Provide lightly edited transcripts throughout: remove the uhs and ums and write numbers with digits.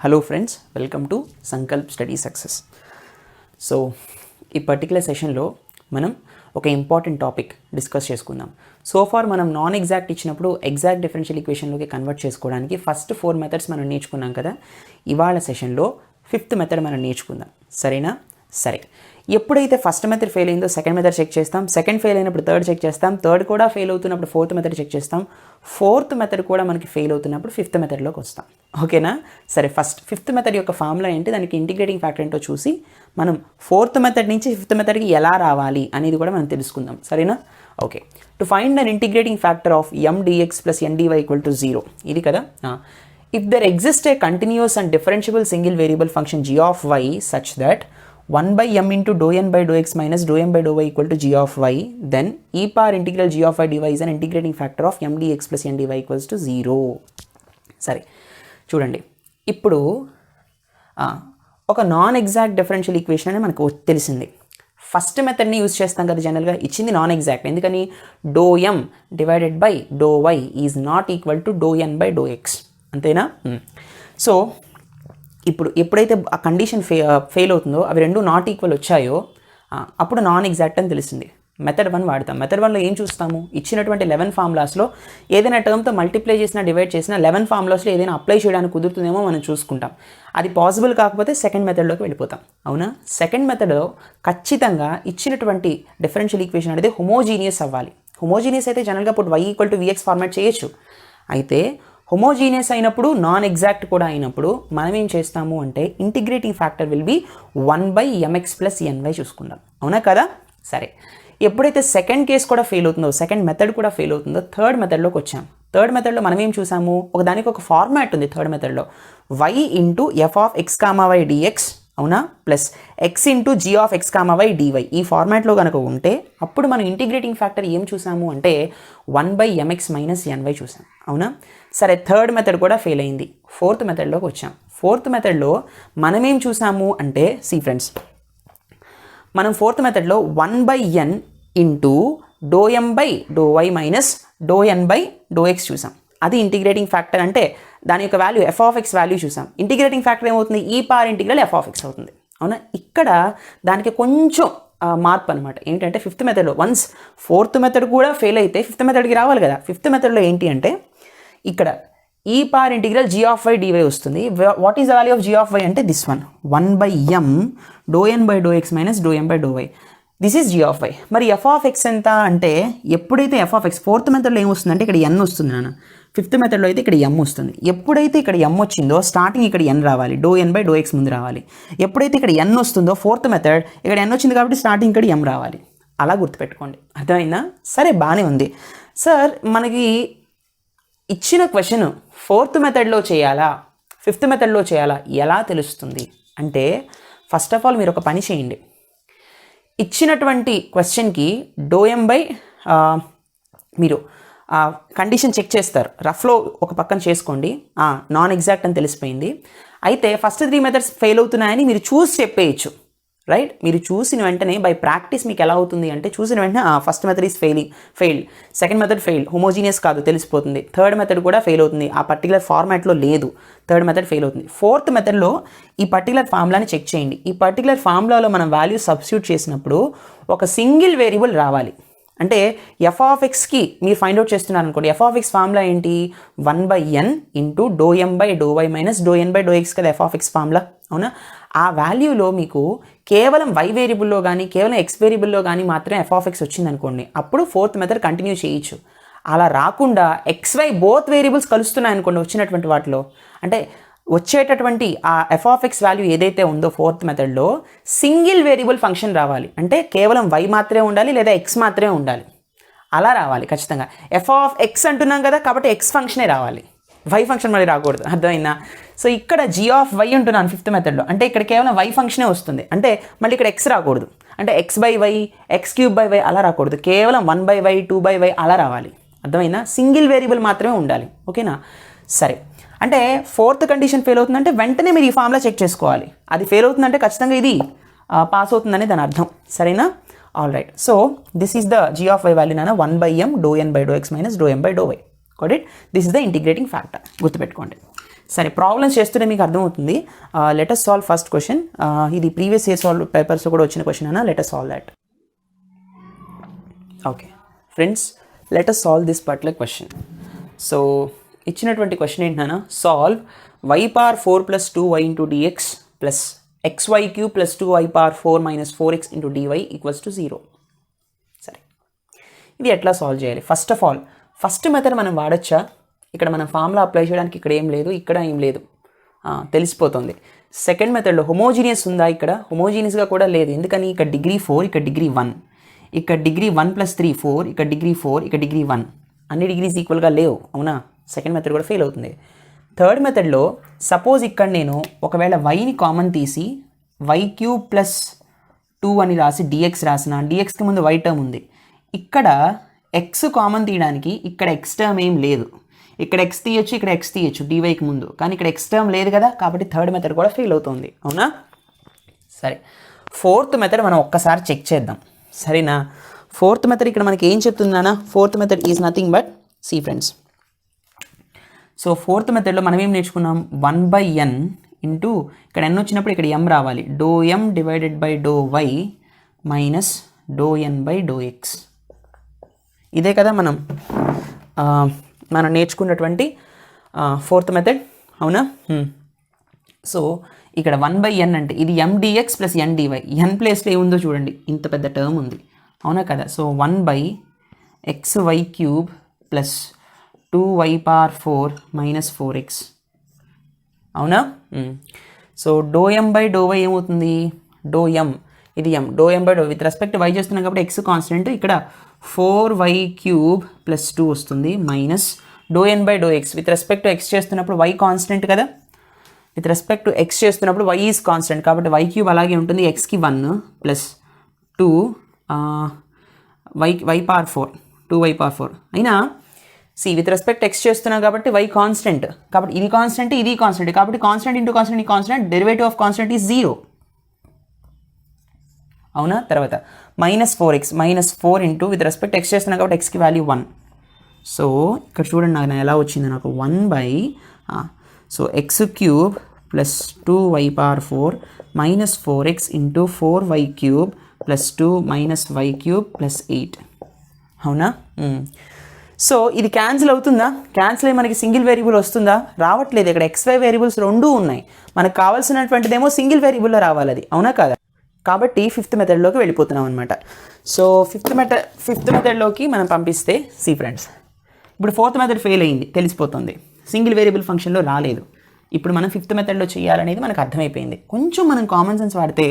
Hello friends, welcome to Sankalp Study Success. So, ఈ particular సెషన్లో మనం ఒక ఇంపార్టెంట్ టాపిక్ డిస్కస్ చేసుకుందాం. సో ఫార్ మనం నాన్ ఎగ్జాక్ట్ ఇచ్చినప్పుడు ఎగ్జాక్ట్ డిఫరెన్షియల్ ఈక్వేషన్లోకి కన్వర్ట్ చేసుకోవడానికి ఫస్ట్ 4 మెథడ్స్ మనం నేర్చుకున్నాం కదా. ఇవాళ సెషన్లో 5th మెథడ్ మనం నేర్చుకుందాం. సరేనా? సరే. ఎప్పుడైతే ఫస్ట్ మెథడ్ ఫెయిల్ అయిందో సెకండ్ మెథడ్ చెక్ చేస్తాం, సెకండ్ ఫెయిల్ అయినప్పుడు థర్డ్ చెక్ చేస్తాం, థర్డ్ కూడా ఫెయిల్ అవుతున్నప్పుడు 4th మెథడ్ చెక్ చేస్తాం, 4th మెథడ్ కూడా మనకి ఫెయిల్ అవుతున్నప్పుడు 5th మెథడ్లోకి వస్తాం. ఓకేనా? సరే, ఫస్ట్ 5th మెథడ్ యొక్క ఫార్ములా ఏంటి, దానికి ఇంటిగ్రేటింగ్ ఫ్యాక్టర్ ఏంటో చూసి మనం 4th మెథడ్ నుంచి 5th మెథడ్కి ఎలా రావాలి అనేది కూడా మనం తెలుసుకుందాం. సరేనా? Okay. To find an integrating factor of m dx plus n dy equal to 0. ఇది కదా. If there exists a continuous and differentiable single variable function g of y such that 1 by m into dou n by dou x minus dou m by dou y equal to g of y, then e power integral g of y dy is an integrating factor of m dx plus n dy equals to 0. సరే, చూడండి. ఇప్పుడు ఒక non exact differential equation అని మనకు తెలిసింది. First మెథడ్ని use చేస్తాం కదా జనరల్గా. ఇచ్చింది నాన్ ఎగ్జాక్ట్, ఎందుకని do M divided by do Y is not equal to do N by do X, అంతేనా? సో ఇప్పుడు ఎప్పుడైతే ఆ కండిషన్ ఫెయిల్ అవుతుందో, అవి రెండు నాట్ ఈక్వల్ వచ్చాయో అప్పుడు నాన్ ఎగ్జాక్ట్ అని తెలిసింది. మెథడ్ 1 వాడతాం. మెథడ్ 1లో ఏం చూస్తాము, ఇచ్చినటువంటి 11 ఫార్ములాస్లో ఏదైనా టర్మ్తో మల్టిప్లై చేసినా డివైడ్ చేసినా 11 ఫార్ములాస్లో ఏదైనా అప్లై చేయడానికి కుదురుతుందేమో మనం చూసుకుంటాం. అది పాసిబుల్ కాకపోతే సెకండ్ మెథడ్లోకి వెళ్ళిపోతాం. అవునా? సెకండ్ మెథడ్లో ఖచ్చితంగా ఇచ్చినటువంటి డిఫరెన్షియల్ ఈక్వేషన్ అనేది హోమోజీనియస్ అవ్వాలి. హోమోజీనియస్ అయితే జనరల్గా ఇప్పుడు y = vx ఫార్మాట్ చేయొచ్చు. అయితే హోమోజీనియస్ అయినప్పుడు, నాన్ ఎగ్జాక్ట్ కూడా అయినప్పుడు మనం ఏం చేస్తాము అంటే integrating factor will B 1/mx + ny చూసుకుందాం. అవునా కదా? సరే, ఎప్పుడైతే సెకండ్ కేస్ కూడా ఫెయిల్ అవుతుందో, సెకండ్ మెథడ్ కూడా ఫెయిల్ అవుతుందో, థర్డ్ మెథడ్లోకి వచ్చాం. థర్డ్ మెథడ్లో మనం ఏం చూసాము, దానికి ఒక ఫార్మాట్ ఉంది. థర్డ్ మెథడ్లో y × f(x, y) dx, అవునా, plus x × g(x, y) dy. ఈ ఫార్మాట్లో కనుక ఉంటే అప్పుడు మనం ఇంటిగ్రేటింగ్ ఫ్యాక్టర్ ఏం చూసాము అంటే 1/mx - ny చూసాం. అవునా? సరే, థర్డ్ మెథడ్ కూడా ఫెయిల్ అయింది. 4th మెథడ్లోకి వచ్చాం. 4th మెథడ్లో మనం ఏం చూసాము అంటే, ఫ్రెండ్స్, మనం 4th మెథడ్లో 1/n into do M by do Y minus do N by do X చూసాం. అది ఇంటిగ్రేటింగ్ ఫ్యాక్టర్ అంటే దాని యొక్క వాల్యూ f(x) వాల్యూ చూసాం. ఇంటిగ్రేటింగ్ ఫ్యాక్టర్ ఏమవుతుంది, e పవర్ ఇంటిగ్రల్ f(x) అవుతుంది. అవునా? ఇక్కడ దానికి కొంచెం మార్పు అనమాట. ఏంటంటే 5th మెథడ్లో వన్స్ 4th మెథడ్ కూడా ఫెయిల్ అయితే 5th మెథడ్కి రావాలి కదా. 5th మెథడ్లో ఏంటి అంటే ఇక్కడ e power integral g of y dy వస్తుంది. What is the value of g of y అంటే this one, 1/m do N by do X minus do M by do Y. This is g of y. మరి f(x) ఎంత అంటే, ఎప్పుడైతే f(x) 4th మెథడ్లో ఏమొస్తుందంటే ఇక్కడ n వస్తుంది నాన్న. 5th మెథడ్లో అయితే ఇక్కడ m వస్తుంది. ఎప్పుడైతే ఇక్కడ m వచ్చిందో స్టార్టింగ్ ఇక్కడ n రావాలి, do N by do X ముందు రావాలి. ఎప్పుడైతే ఇక్కడ n వస్తుందో 4th మెథడ్ ఇక్కడ n వచ్చింది కాబట్టి స్టార్టింగ్ ఇక్కడ m రావాలి. అలా గుర్తుపెట్టుకోండి. అర్థమైందా? సరే, బాగానే ఉంది సార్. మనకి ఇచ్చిన క్వశ్చన్ 4th మెథడ్లో చేయాలా 5th మెథడ్లో చేయాలా ఎలా తెలుస్తుంది అంటే, ఫస్ట్ ఆఫ్ ఆల్ మీరు ఒక పని చేయండి. ఇచ్చినటువంటి క్వశ్చన్కి డో ఎం బై మీరు కండిషన్ చెక్ చేస్తారు. రఫ్లో ఒక పక్కన చేసుకోండి. నాన్ ఎగ్జాక్ట్ అని తెలిసిపోయింది. అయితే ఫస్ట్ 3 మెథడ్స్ ఫెయిల్ అవుతున్నాయని మీరు చూసి చెప్పేయచ్చు, రైట్? మీరు చూసిన వెంటనే బై ప్రాక్టీస్ మీకు ఎలా అవుతుంది అంటే, చూసిన వెంటనే first method is failed, second method failed, homogeneous కాదు తెలిసిపోతుంది, థర్డ్ మెథడ్ కూడా ఫెయిల్ అవుతుంది, ఆ పర్టికులర్ ఫార్మాట్లో లేదు, థర్డ్ మెథడ్ ఫెయిల్ అవుతుంది. 4th మెథడ్లో ఈ పర్టికులర్ ఫార్ములాని చెక్ చేయండి. ఈ పర్టికులర్ ఫార్ములాలో మనం వాల్యూ సబ్స్టిట్యూట్ చేసినప్పుడు ఒక సింగిల్ వేరియబుల్ రావాలి. అంటే f(x)కి మీరు ఫైండ్ అవుట్ చేస్తున్నారు అనుకోండి. f(x) ఫార్ములా ఏంటి, 1/n into do M by do Y minus do N by do X కదా f(x) ఫార్ములా. అవునా? ఆ వాల్యూలో మీకు కేవలం y వేరియబుల్లో కానీ కేవలం x వేరియబుల్లో కానీ మాత్రమే f(x) వచ్చింది అనుకోండి, అప్పుడు 4th మెథడ్ కంటిన్యూ చేయొచ్చు. అలా రాకుండా xy బోత్ వేరియబుల్స్ కలుస్తున్నాయి అనుకోండి వచ్చినటువంటి వాటిలో, అంటే వచ్చేటటువంటి ఆ f(x) వాల్యూ ఏదైతే ఉందో 4th మెథడ్లో సింగిల్ వేరియబుల్ ఫంక్షన్ రావాలి. అంటే కేవలం y మాత్రమే ఉండాలి లేదా x మాత్రమే ఉండాలి. అలా రావాలి ఖచ్చితంగా. f(x) అంటున్నాం కదా, కాబట్టి x ఫంక్షనే రావాలి, y ఫంక్షన్ మళ్ళీ రాకూడదు. అర్థమైందా? సో ఇక్కడ g of y ఉంటున్నాను 5th మెథడ్లో, అంటే ఇక్కడ కేవలం y ఫంక్షనే వస్తుంది. అంటే మళ్ళీ ఇక్కడ x రాకూడదు. అంటే x/y, x³ అలా రాకూడదు. కేవలం 1/y, 2/y అలా రావాలి. అర్థమైందా? సింగిల్ వేరియబుల్ మాత్రమే ఉండాలి. ఓకేనా? సరే, అంటే 4th కండిషన్ ఫెయిల్ అవుతుందంటే వెంటనే మీరు ఈ ఫార్ములా చెక్ చేసుకోవాలి. అది ఫెయిల్ అవుతుందంటే ఖచ్చితంగా ఇది పాస్ అవుతుందని దాని అర్థం. సరేనా? All right. So this is the g of y value నాన్న, 1/m do N by do X minus do M by do Y. Got it? This is the integrating factor. గుర్తుపెట్టుకోండి. సరే, ప్రాబ్లమ్స్ చేస్తుంటే మీకు అర్థమవుతుంది. Let us solve first question. ఇది previous year solve పేపర్స్లో కూడా వచ్చిన క్వశ్చన్ అన్న. Let us solve that. Okay friends, let us solve this particular question. So ఇచ్చినటువంటి క్వశ్చన్ ఏంటన్నా, solve y power 4 plus 2y into DX plus xy cube plus 2y power 4 minus 4x into dy equals to 0. సరే, ఇది ఎట్లా solve చేయాలి? First of all first method మనం వాడచ్చా? ఇక్కడ మనం ఫార్ములా అప్లై చేయడానికి ఇక్కడ ఏం లేదు, ఇక్కడ ఏం లేదు, తెలిసిపోతుంది. సెకండ్ మెథడ్లో హోమోజీనియస్ ఉందా? ఇక్కడ హోమోజీనియస్గా కూడా లేదు. ఎందుకని? ఇక్కడ డిగ్రీ 4, ఇక్కడ డిగ్రీ 1, ఇక్కడ డిగ్రీ 1 ప్లస్ 3 4, ఇక్కడ డిగ్రీ 4, ఇక్కడ డిగ్రీ 1, అన్ని డిగ్రీస్ ఈక్వల్గా లేవు. అవునా? సెకండ్ మెథడ్ కూడా ఫెయిల్ అవుతుంది. థర్డ్ మెథడ్లో సపోజ్ ఇక్కడ నేను ఒకవేళ వైని కామన్ తీసి వై క్యూబ్ ప్లస్ 2 అని రాసి డిఎక్స్ రాసిన, డిఎక్స్కి ముందు వై టర్మ్ ఉంది. ఇక్కడ ఎక్స్ కామన్ తీయడానికి ఇక్కడ ఎక్స్ టర్మ్ ఏం లేదు. ఇక్కడ ఎక్స్ తీయచ్చు, ఇక్కడ ఎక్స్ తీయచ్చు డివైకి ముందు, కానీ ఇక్కడ ఎక్స్ టర్మ్ లేదు కదా, కాబట్టి థర్డ్ మెథడ్ కూడా ఫెయిల్ అవుతుంది. అవునా? సరే, ఫోర్త్ మెథడ్ మనం ఒక్కసారి చెక్ చేద్దాం. సరేనా? ఫోర్త్ మెథడ్ ఇక్కడ మనకి ఏం చెప్తుందా? Fourth method is nothing but see friends. So fourth మెథడ్లో మనం ఏం నేర్చుకున్నాం? 1/n ఇంటూ ఇక్కడ n వచ్చినప్పుడు ఇక్కడ m రావాలి. Do m divided by do y minus do n by do x. ఇదే కదా మనం నేర్చుకున్నటువంటి ఫోర్త్ మెథడ్. అవునా? సో ఇక్కడ 1/n అంటే ఇది mdx ప్లస్ ndy. n ప్లేస్లో ఏముందో చూడండి, ఇంత పెద్ద టర్మ్ ఉంది. అవునా కదా? So 1/xy cube plus 2y power 4 minus 4x. అవునా? So do m by do y ఏమవుతుంది? డో m, ఇది m, do m by do with respect y చేస్తున్నాం కాబట్టి x కాన్స్టెంట్, ఇక్కడ 4y క్యూబ్ ప్లస్ 2 వస్తుంది minus do n by do x. With respect to x చేస్తున్నప్పుడు y constant కదా, with respect to x చేస్తున్నప్పుడు y is constant కాబట్టి y cube అలాగే ఉంటుంది. xకి 1 plus 2 y power 4, 2y power 4 అయినా సి విత్ రెస్పెక్ట్ x చేస్తున్నాం కాబట్టి y కాన్స్టెంట్, కాబట్టి ఇది కాన్స్టెంట్, ఇది కాన్స్టెంట్, కాబట్టి కాన్స్టెంట్ ఇంటూ కాన్స్టెంట్ ఈ constant, derivative of constant is 0. అవునా? తర్వాత minus 4x, minus 4 into with respect x చేస్తున్నాం కాబట్టి xకి వాల్యూ 1. సో ఇక్కడ చూడండి నాకు ఎలా వచ్చింది, నాకు 1 so X cube plus 2y power 4 minus 4x into 4y cube plus 2 minus y cube plus 8. అవునా? సో ఇది క్యాన్సిల్ అవుతుందా? క్యాన్సిల్ అయ్యి మనకి సింగిల్ వేరియబుల్ వస్తుందా? రావట్లేదు. ఇక్కడ xy వేరియబుల్స్ రెండూ ఉన్నాయి. మనకు కావాల్సినటువంటిదేమో సింగిల్ వేరియబుల్లో రావాలి అది. అవునా కాదా? కాబట్టి ఫిఫ్త్ మెథడ్లోకి వెళ్ళిపోతున్నాం అనమాట. సో ఫిఫ్త్ మెథడ్లోకి మనం పంపిస్తే సి ఫ్రెండ్స్, ఇప్పుడు ఫోర్త్ మెథడ్ ఫెయిల్ అయింది తెలిసిపోతుంది, సింగిల్ వేరియబుల్ ఫంక్షన్లో రాలేదు. ఇప్పుడు మనం ఫిఫ్త్ మెథడ్లో చేయాలనేది మనకు అర్థమైపోయింది. కొంచెం మనం కామన్ సెన్స్ వాడితే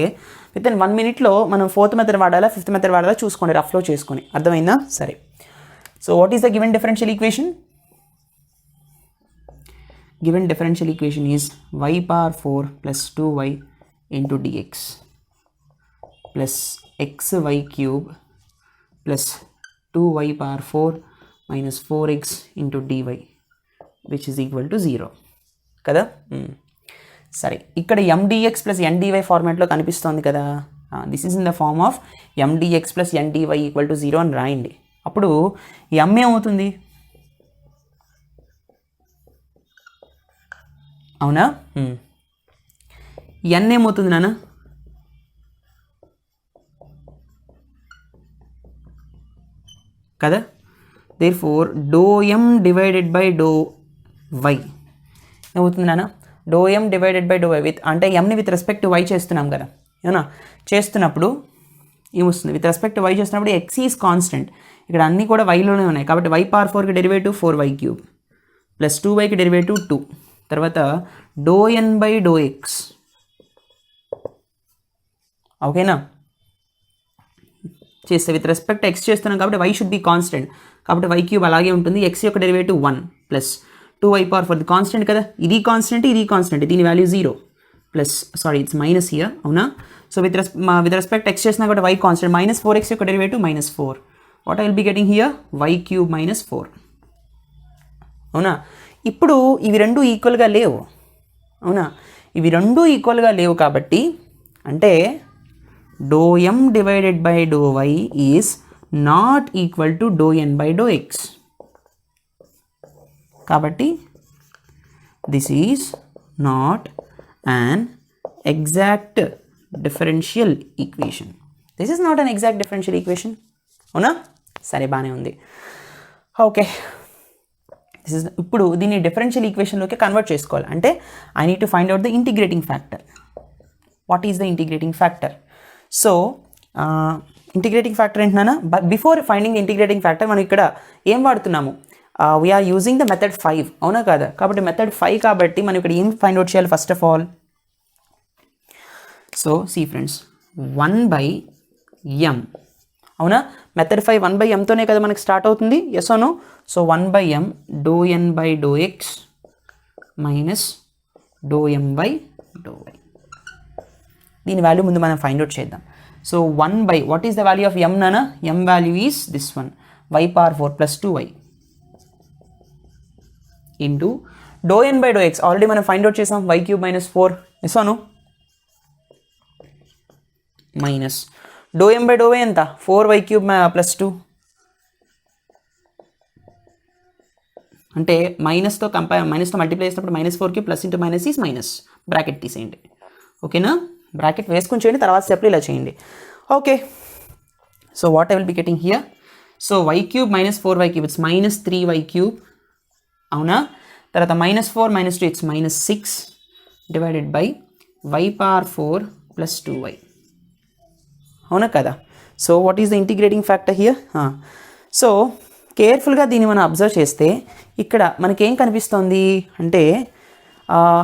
విత్ ఇన్ 1 minute మనం ఫోర్త్ మెథడ్ వాడాలా ఫిఫ్త్ మెథడ్ వాడాలా చూసుకోండి, రఫ్లో చేసుకొని. అర్థమైందా? సరే. So what is the given differential equation? Given differential equation is y power 4 plus 2y into dx plus xy cube plus 2y power 4 minus 4x into dy which is equal to 0 కదా. సరే, ఇక్కడ mdx plus ndy ఫార్మాట్లో కనిపిస్తోంది కదా. This is in the form of mdx plus ndy equal to 0 అని రాయండి. అప్పుడు m ఏమవుతుంది? అవునా? n ఏమవుతుంది నాన్న? కదా. Therefore do m divided by do y ఏమవుతుంది నాన్న? Do m divided by do y with అంటే mని విత్ రెస్పెక్ట్ టు y చేస్తున్నాం కదా. ఏమన్నా చేస్తున్నప్పుడు ఏమొస్తుంది? విత్ రెస్పెక్ట్ టు y చేస్తున్నప్పుడు x ఈజ్ కాన్స్టెంట్, ఇక్కడ అన్నీ కూడా వైలోనే ఉన్నాయి కాబట్టి y పవర్ 4కి డెరివేటివ్ 4y క్యూబ్ ప్లస్ 2yకి డెరివేటివ్ 2, తర్వాత do n by do x. ఓకేనా? చేస్తే విత్ రెస్పెక్ట్ x చేస్తున్నాం కాబట్టి y షుడ్ బి కాన్స్టెంట్, కాబట్టి y క్యూబ్ అలాగే ఉంటుంది. x యొక్క derivative 1 plus 2y power 4 constant కదా, ఇది కాన్స్టెంట్, ఇది కాన్స్టెంట్, దీని value 0 plus sorry it's minus here. అవునా? సో విత్ రెస్పెక్ట్ x చేసినా కాబట్టి y కాన్స్టెంట్, మైనస్ 4x యొక్క derivative minus 4. What I will be getting here? y cube minus 4. అవునా? ఇప్పుడు ఇవి రెండు ఈక్వల్గా లేవు. అవునా? ఇవి రెండు ఈక్వల్గా లేవు కాబట్టి అంటే do m divided by do y is not equal to do n by do x. కాబట్టి this is not an exact differential equation. This is not an exact differential equation. అవునా? సరే బాగానే ఉంది. ఓకే, ఇప్పుడు దీన్ని డిఫరెన్షియల్ ఈక్వేషన్లోకి కన్వర్ట్ చేసుకోవాలి. అంటే I need to find out the integrating factor. What is the integrating factor? So integrating factor ఏంటన్నా, before finding the integrating factor మనం ఇక్కడ ఏం వాడుతున్నాము? వీఆర్ యూజింగ్ ద మెథడ్ 5, అవునా కదా? కాబట్టి మెథడ్ 5 కాబట్టి మనం ఇక్కడ ఏం ఫైండ్ అవుట్ చేయాలి? First of all, so see friends, 1/m, అవునా? మెథడ్ 5 1/mతోనే కదా మనకి స్టార్ట్ అవుతుంది, yes or no? So 1/m ∂n/∂x minus ∂m/∂y. దీని వాల్యూ ముందు మనం ఫైండ్ అవుట్ చేద్దాం. So 1/, what is the value of m నానా? m value is this one, y⁴ plus 2y into ∂n/∂x. Already మనం ఫైండ్ అవుట్ చేసాం, y³ minus 4, yes or no? Minus ∂m/∂y ఎంత? 4y³ plus 2. అంటే మైనస్తో multiply చేసినప్పుడు -4³ plus into minus is minus. Bracket తీసేయండి, ఓకేనా? Bracket వేసుకుని చేయండి, తర్వాత స్టెప్లో ఇలా చేయండి. Okay, so what I will be getting here? So y³ minus 4y³, it's minus 3y³, అవునా? తర్వాత -4 - 2, it's -6 divided by y⁴ plus 2y, అవునా కదా? So what is the integrating factor here? So కేర్ఫుల్గా దీన్ని మనం అబ్జర్వ్ చేస్తే ఇక్కడ మనకేం కనిపిస్తోంది అంటే,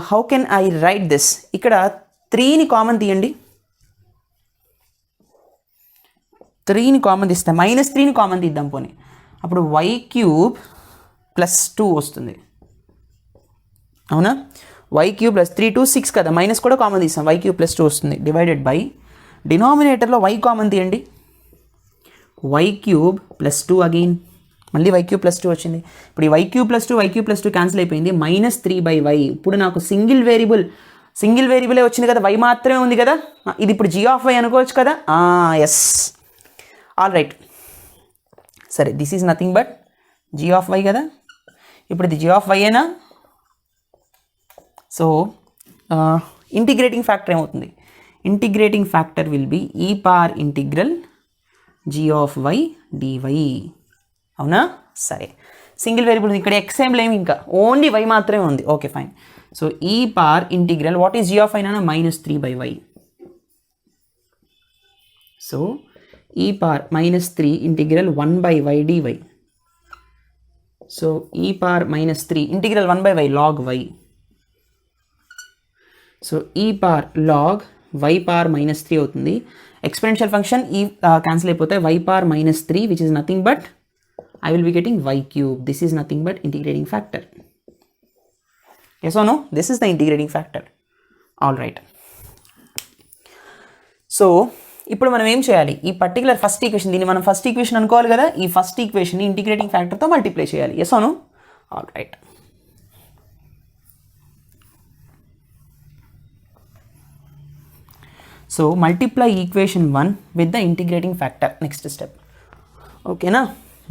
how can I right this? ఇక్కడ 3ని కామన్ తీయండి. 3ని కామన్ తీస్తే -3ని కామన్ తీద్దాం పోనీ. అప్పుడు y³ ప్లస్ 2 వస్తుంది, అవునా? y³ ప్లస్ 3 2 6 కదా, మైనస్ కూడా కామన్ తీస్తాం, y³ ప్లస్ 2 వస్తుంది డివైడెడ్ బై డినామినేటర్లో y కామన్ తీయండి, y³ ప్లస్ 2 అగైన్, మళ్ళీ y³ ప్లస్ 2 వచ్చింది. ఇప్పుడు ఈ y³ plus 2 y³ plus 2 cancel అయిపోయింది, -3/y. ఇప్పుడు నాకు సింగిల్ వేరియబులే వచ్చింది కదా, y మాత్రమే ఉంది కదా, ఇది ఇప్పుడు g(y) అనుకోవచ్చు కదా. Yes, all right. సరే, this is nothing but g(y) కదా. ఇప్పుడు ఇది g(y)ఏనా? సో ఇంటిగ్రేటింగ్ ఫ్యాక్టర్ ఏమవుతుంది? Integrating factor will be e⁻∫ g(y) dy, అవునా? సరే, సింగిల్ వేరియబుల్ ఇక్కడ x ఏం లేవు, ఇంకా ఓన్లీ y మాత్రమే ఉంది. Okay fine. So e⁻∫, what is g(y) నానా? -3/y. So e⁻-3 integral 1/y dy. So e⁻-3 integral 1/y log y. So e⁻log y⁻-3 అవుతుంది. ఎక్స్పోనెన్షియల్ ఫంక్షన్ ఈ క్యాన్సిల్ అయిపోతాయి, y⁻-3 which is nothing but I will be getting y³. This is nothing but integrating factor. Yes or no? This is the integrating factor. All right. So ఇప్పుడు మనం ఏం చేయాలి? ఈ particular first equation, దీన్ని మనం first equation అనుకోవాలి కదా, ఈ ఫస్ట్ ఈక్వేషన్ ఇంటిగ్రేటింగ్ ఫ్యాక్టర్తో మల్టిప్లై చేయాలి. Yes or no? All right. So multiply equation 1 with the integrating factor. Next step, ఓకేనా?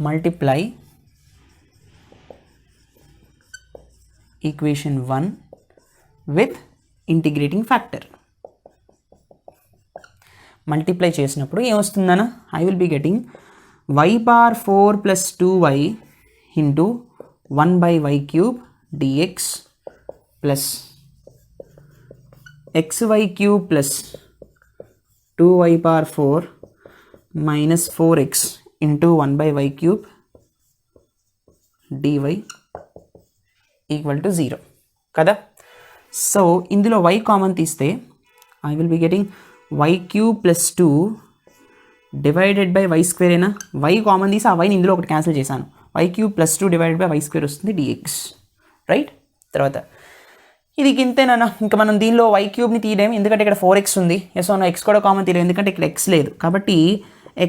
Multiply equation 1 with integrating factor. Multiply చేసినప్పుడు ఏమొస్తుందనా? I will be getting y⁴ plus 2y into 1/y³ dx plus xy³ plus 2y⁴ minus 4x into 1/y³ dy equal to 0 కదా. So ఇందులో y common తీస్తే I will be getting y³ plus 2 divided by y² ఏనా? y common తీసి ఆ వైని ఇందులో ఒకటి cancel చేశాను, y³ plus 2 divided by y² వస్తుంది dx, రైట్. తర్వాత ఇది ఇంతేనా? ఇంకా మనం దీనిలో y³ తీయలేము, ఎందుకంటే ఇక్కడ 4x ఉంది. ఎస్ అవునా? x కూడా కామన్ తీయలేము, ఎందుకంటే ఇక్కడ x లేదు. కాబట్టి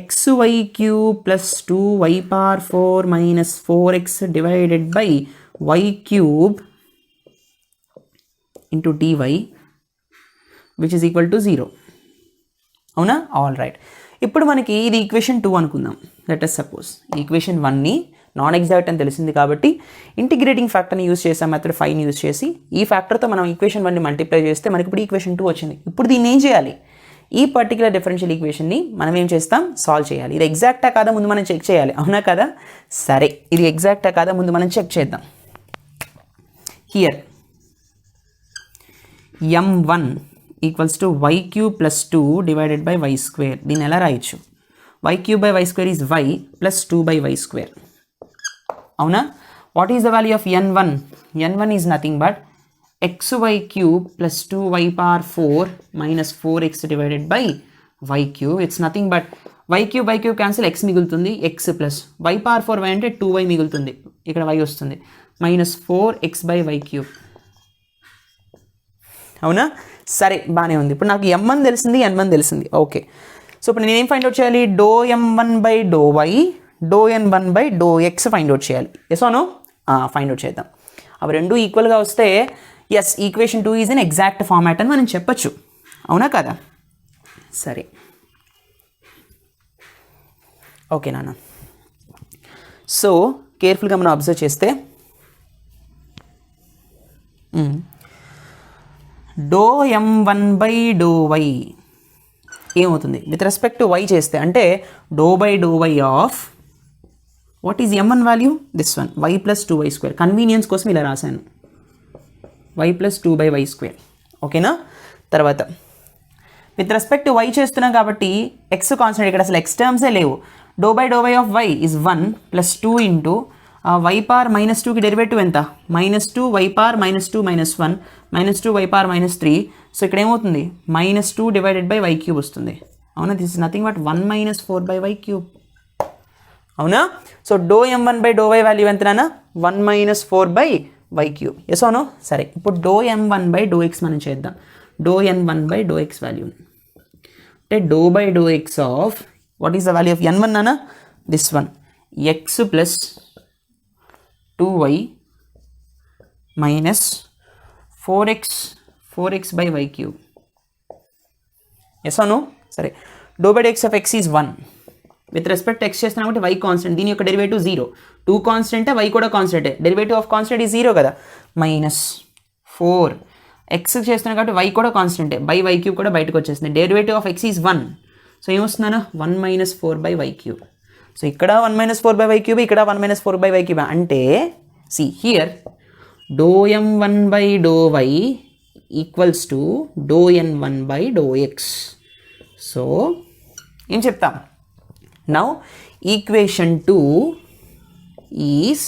xy³ plus 2y⁴ minus 4x divided by y³ into dy which is equal to 0, అవునా? All right. ఇప్పుడు మనకి ఇది ఈక్వేషన్ 2 అనుకుందాం. లెట్ us సపోజ్ ఈక్వేషన్ 1ని నాన్ ఎగ్జాక్ట్ అని తెలిసింది కాబట్టి ఇంటిగ్రేటింగ్ ఫ్యాక్టర్ని యూస్ చేసాం, మెథడ్ 5ని యూస్ చేసి ఈ ఫ్యాక్టర్తో మనం ఈక్వేషన్ 1ని మల్టిప్లై చేస్తే మనకి ఇప్పుడు ఈక్వేషన్ 2 వచ్చింది. ఇప్పుడు దీన్ని ఏం చేయాలి? ఈ పర్టికులర్ డిఫరెన్షియల్ ఈక్వేషన్ని మనం ఏం చేస్తాం? సాల్వ్ చేయాలి. ఇది ఎగ్జాక్టా కాదా ముందు మనం చెక్ చేయాలి, అవునా కదా? సరే, ఇది ఎగ్జాక్టా కాదా ముందు మనం చెక్ చేద్దాం. Here m1 equals to y cube plus 2 divided by y square. దీన్ని ఎలా రాయొచ్చు? y cube by y square is y plus 2 by y square, అవునా? What is the value of n1? n1 is nothing but xy cube plus 2y power 4 minus 4x divided by y cube. It's nothing but y cube cancel, x మిగులుతుంది, x plus y power 4y అంటే 2y మిగులుతుంది, ఇక్కడ y వస్తుంది, minus 4x by y cube, అవునా? సరే, బాగానే ఉంది. ఇప్పుడు నాకు m1 తెలిసింది, n1 తెలిసింది. ఓకే, సో ఇప్పుడు నేను ఏం ఫైండ్ అవుట్ చేయాలి? Do m1 by do y, do n1 by do x find out చేయాలి. Yes or no? Find out చేద్దాం. అవి రెండు ఈక్వల్గా వస్తే yes, equation 2 is an exact format అని మనం చెప్పచ్చు, అవునా కదా? సరే, ఓకే నాన్న. సో కేర్ఫుల్గా మనం అబ్జర్వ్ చేస్తే do m1 by do y ఏమవుతుంది విత్ రెస్పెక్ట్ టు y చేస్తే, అంటే do by do y of what is m1 value? This one, y plus 2y square. Convenience కోసం ఇలా రాశాను, y plus 2 by y square, ఓకేనా? తర్వాత with respect to y చేస్తున్నాం కాబట్టి x కాన్స్టెంట్, ఇక్కడ అసలు x టర్మ్సే లేవు. Do by do y of y is 1 plus 2 into y power minus 2కి డెరివేటివ్ ఎంత? Minus 2 y power minus 2 minus 1 minus 2 y power minus 3. So ఇక్కడ ఏమవుతుంది? Minus 2 divided by y cube వస్తుంది, అవునా? This is nothing but 1 minus 4 by y cube, అవునా? So do m1 by do y value ఎంతనా? 1 minus 4 by y cube. Yes అవును? సరే, ఇప్పుడు do m1 by do x మనం చేద్దాం. Do n1 by do x value అంటే do by do x of what is the value of n1 అన్న? This one, x plus 2y minus 4x by y cube. Yes అవును? సరే, do by do x of x is 1. With respect x చేస్తున్నాం కాబట్టి y constant, దీని యొక్క derivative 0. 2 కాన్స్టెంటే, y కూడా కాన్స్టెంటే, derivative of constant is 0 కదా, minus 4. x చేస్తున్నాం కాబట్టి y కూడా కాన్స్టెంటే, బై y క్యూబ్ కూడా బయటకు వచ్చేస్తుంది, derivative of x is 1. So ఏమొస్తుందన్నా? 1 minus 4 by y cube. So ఇక్కడ 1 మైనస్ 4 బై y క్యూబ్, ఇక్కడ 1 మైనస్ 4 బై y క్యూబ్. అంటే see here do m1 by do y equals to do n1 by do x. So ఏం చెప్తాం? Now equation 2 is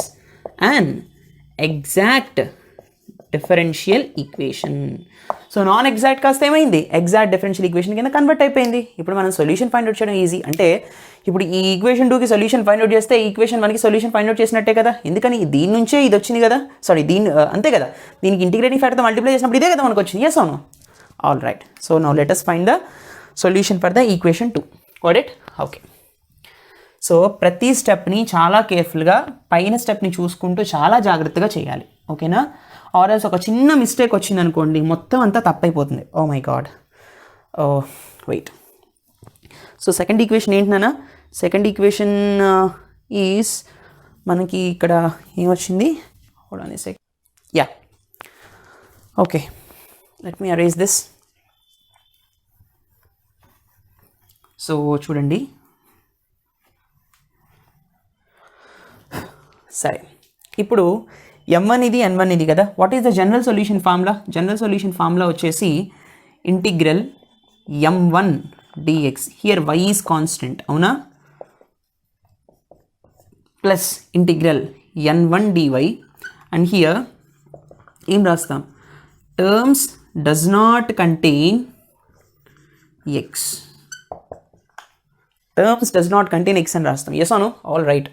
an exact differential equation. So non exact కాస్త ఏమైంది? Exact differential equation కింద convert అయిపోయింది. ఇప్పుడు మనం solution find out చేయడం easy. అంటే ఇప్పుడు ఈ ఈక్వేషన్ 2కి సొల్యూషన్ ఫైండ్ అవుట్ చేస్తే ఈక్వేషన్ 1కి సొల్యూషన్ ఫైండ్ అవుట్ చేసినట్టే కదా, ఎందుకని దీని నుంచే ఇది వచ్చింది కదా, సారీ దీని అంతే కదా, దీనికి ఇంటిగ్రేటింగ్ ఫ్యాక్టర్తో మల్టిప్లై చేసినప్పుడు ఇదే కదా మనకు వచ్చింది. ఎస్ అవును? All right. So now let us find the solution for the equation 2. Got it? Okay. So ప్రతి స్టెప్ని చాలా కేర్ఫుల్గా పైన స్టెప్ని చూసుకుంటూ చాలా జాగ్రత్తగా చేయాలి, ఓకేనా? ఆర్ఎల్స్ ఒక చిన్న మిస్టేక్ వచ్చింది అనుకోండి, మొత్తం అంతా తప్పైపోతుంది. Oh my god. Oh wait. So second equation ఏంటన్నా? సెకండ్ ఈక్వేషన్ ఈజ్ మనకి ఇక్కడ ఏమొచ్చింది? Hold on a sec. Ya, okay, let me arrange this. So చూడండి, సరే, ఇప్పుడు m1 ఇది n1 ఇది కదా. What is the general solution formula? General solution formula వచ్చేసి integral m1 dx. Here y is constant, అవునా? Plus integral n1 dy. And here ఏం రాస్తాం? Terms does not contain x. Terms does not contain x అని రాస్తాం. Yes అను? All right.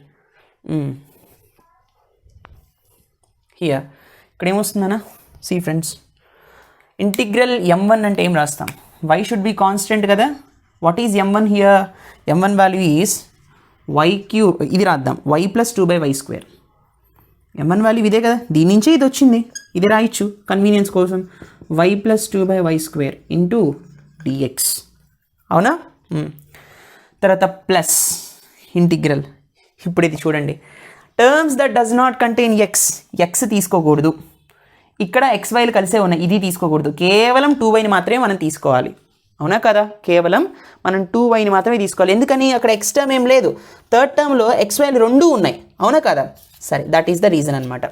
Here ఇక్కడ ఏమొస్తుందన్నా? See friends, integral m1 అంటే ఏం రాస్తాం? y షుడ్ బి కాన్స్టెంట్ కదా. What is m1 here? m1 value is y cube. ఇది రాద్దాం, y plus 2 by y square. m1 value ఇదే కదా, దీని నుంచే ఇది వచ్చింది, ఇది రాయొచ్చు కన్వీనియన్స్ కోసం. y plus 2 by y square into dx, అవునా? తర్వాత ప్లస్ ఇంటిగ్రల్. ఇప్పుడు ఇది చూడండి, terms that does not contain X తీసుకోకూడదు. ఇక్కడ XYలు కలిసే ఉన్నాయి, ఇది తీసుకోకూడదు. కేవలం 2Yని మాత్రమే మనం తీసుకోవాలి. అవునా కదా? కేవలం మనం 2Yని మాత్రమే తీసుకోవాలి. ఎందుకని? అక్కడ ఎక్స్ టర్మ్ ఏం లేదు. థర్డ్ టర్మ్లో XYలు రెండూ ఉన్నాయి. అవునా కదా? సరే, దట్ ఈస్ ద రీజన్ అనమాట.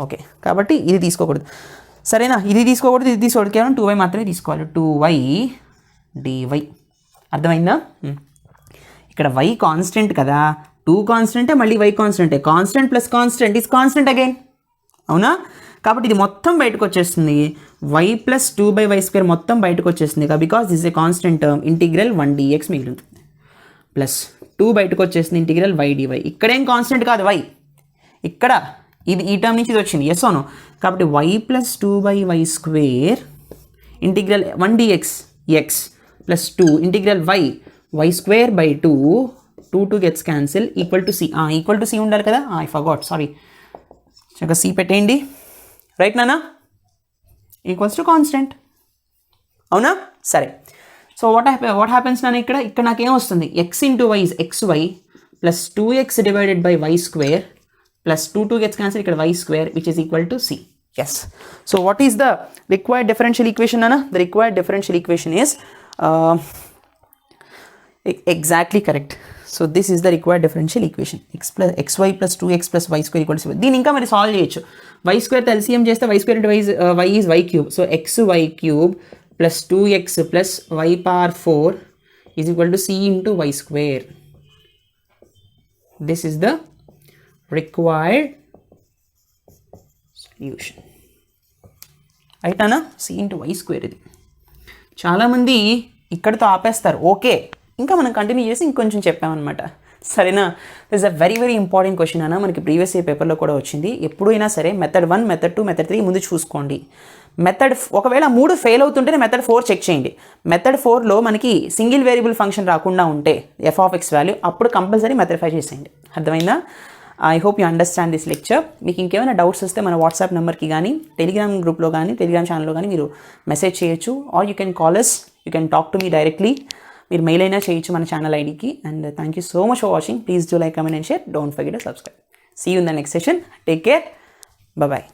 ఓకే, కాబట్టి ఇది తీసుకోకూడదు. సరేనా? ఇది తీసుకోకూడదు, ఇది తీసుకోకూడదు. కేవలం 2Y మాత్రమే తీసుకోవాలి. 2Y dy. అర్థమైందా? ఇక్కడ y కాన్స్టెంట్ కదా, 2 కాన్స్టెంటే, మళ్ళీ y కాన్స్టెంటే. Constant plus constant is constant again. అవునా? కాబట్టి ఇది మొత్తం బయటకు వచ్చేస్తుంది. y ప్లస్ 2/y² మొత్తం బయటకు వచ్చేస్తుంది. Because this a constant term. Integral 1 dx మిగులుతుంది. ప్లస్ 2 బయటకు వచ్చేస్తుంది. Integral y dy. ఇక్కడేం కాన్స్టెంట్ కాదు y. ఇక్కడ ఇది ఈ టర్మ్ నుంచి ఇది వచ్చింది. Yes or no? కాబట్టి y plus 2/y² integral 1 dx x plus 2 integral y² 2 gets cancel equal to C. Equal to C ఉండాలి కదా? I forgot, sorry. చక్కగా సి పెట్టేయండి. రైట్ నానా? Equals to constant. అవునా? సరే. సో వాట్ హ్యాపెన్స్ నాన్న? ఇక్కడ నాకేం వస్తుంది? x into y is xy plus 2x divided by y² plus 2 gets cancel, ఇక్కడ y² which is equal to C. Yes. So what is the required differential equation నాన్న? The required differential equation is exactly correct. So this is the required differential equation. xy plus 2x plus y² equal to 0. దీని ఇంకా మరి solve చేయొచ్చు. y² LCM చేస్తే y² into y is y³. So xy³ plus 2x plus y power 4 is equal to c into y². This is the required solution. Right అన్న? c into y² ఇది. చాలామంది ఇక్కడితో ఆపేస్తారు. ఓకే, ఇంకా మనం continue చేసి ఇంకొంచెం చెప్పామన్నమాట. సరేనా? This a very very important question అన్న. మనకి ప్రీవియస్ ఇయర్ పేపర్లో కూడా వచ్చింది. ఎప్పుడైనా సరే మెథడ్ 1, మెథడ్ 2, మెథడ్ 3 ముందు చూసుకోండి. ఒకవేళ 3 ఫెయిల్ అవుతుంటేనే మెథడ్ 4 చెక్ చేయండి. మెథడ్ 4లో మనకి సింగిల్ వేరియబుల్ ఫంక్షన్ రాకుండా ఉంటే f(x) వాల్యూ, అప్పుడు కంపల్సరీ మెథడ్ 5 చేసేయండి. అర్థమైందా? I hope you understand this lecture. మీకు ఇంకేమైనా డౌట్స్ వస్తే మన వాట్సాప్ నెంబర్కి కానీ, టెలిగ్రామ్ గ్రూప్లో కానీ, టెలిగ్రామ్ ఛానల్లో కానీ మీరు మెసేజ్ చేయొచ్చు. Or you can call us, you can talk to me directly. మీరు మెయిల్ అయినా చేయొచ్చు మన ఛానల్ ఐడికి. And thank you so much for watching. Please do like, comment and share. Don't forget to subscribe. See you in the next session. Take care. Bye.